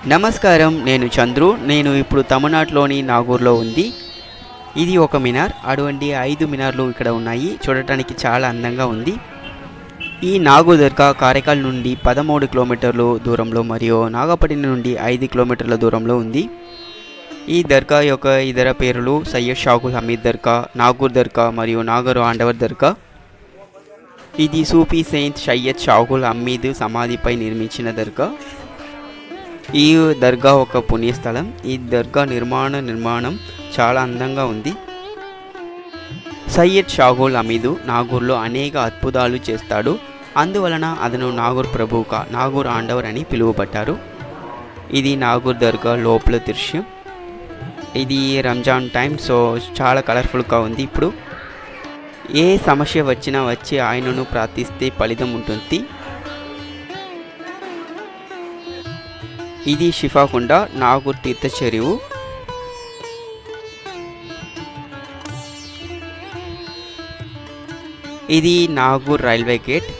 నమస్కారం, నేను చంద్రు. నేను ఇప్పుడు తమిళనాడులోని నాగూర్లో ఉంది. ఇది ఒక మినార్. అటువంటి 5 మినార్లు ఇక్కడ ఉన్నాయి. చూడటానికి చాలా అందంగా ఉంది. ఈ నాగూర్ దర్గా కారైకాల్ నుండి 13 కిలోమీటర్లు దూరంలో మరియు నాగపట్టినం నుండి 5 కిలోమీటర్ల దూరంలో ఉంది. ఈ దర్గా యొక్క ఇతర పేర్లు సయ్యద్ షాగుల్ హమీద్ దర్గా, నాగూర్ దర్గా మరియు నాగర్ ఆండవర్ దర్గా. ఇది సూఫీ సెయింట్ సయ్యద్ షాగుల్ హమీద్ సమాధిపై నిర్మించిన దర్గా. ఈ దర్గా ఒక పుణ్యస్థలం. ఈ దర్గా నిర్మాణం చాలా అందంగా ఉంది. సయ్యద్ షాగుల్ హమీద్ నాగూర్లో అనేక అద్భుతాలు చేస్తాడు. అందువలన అతను నాగూర్ ప్రభువుగా నాగూర్ ఆండవర్ అని పిలువబడ్డారు. ఇది నాగూర్ దర్గా లోపల దృశ్యం. ఇది రంజాన్ టైం, సో చాలా కలర్ఫుల్గా ఉంది. ఇప్పుడు ఏ సమస్య వచ్చినా వచ్చి ఆయనను ప్రార్థిస్తే ఫలితం ఉంటుంది. ఇది షిఫాకుండ, నాగూర్ తీర్థ చెరువు. ఇది నాగూర్ రైల్వే గేట్.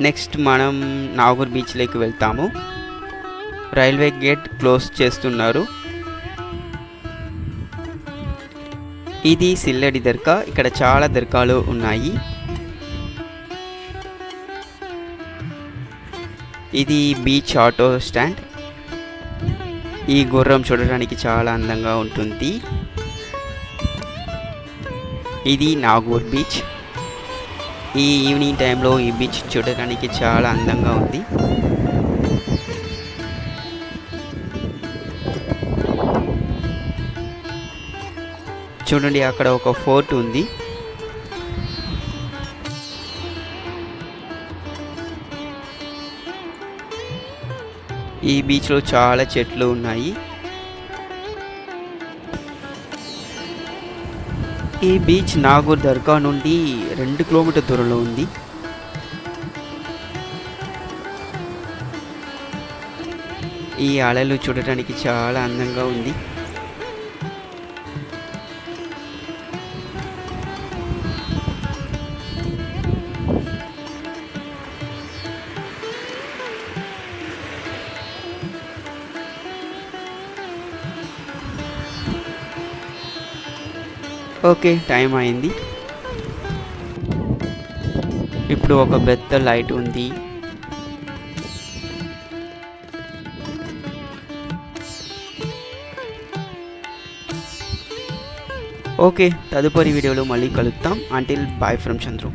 నెక్స్ట్ మనం నాగూర్ బీచ్లోకి వెళ్తాము. రైల్వే గేట్ క్లోజ్ చేస్తున్నారు. ఇది సిల్లడి దర్గా. ఇక్కడ చాలా దర్గాలు ఉన్నాయి. ఇది బీచ్ ఆటో స్టాండ్. ఈ గుర్రం చూడడానికి చాలా అందంగా ఉంటుంది. ఇది నాగూర్ బీచ్. ఈ ఈవినింగ్ టైంలో ఈ బీచ్ చూడడానికి చాలా అందంగా ఉంది. చూడండి, అక్కడ ఒక ఫోర్ట్ ఉంది. ఈ బీచ్లో చాలా చెట్లు ఉన్నాయి. ఈ బీచ్ నాగూర్ దర్గా నుండి 2 కిలోమీటర్ దూరంలో ఉంది. ఈ అలలు చూడటానికి చాలా అందంగా ఉంది. ఓకే, టైం అయింది. ఇప్పుడు ఒక పెద్ద లైట్ ఉంది. ఓకే, తదుపరి వీడియోలో మళ్ళీ కలుద్దాం. Until bye from Chandru.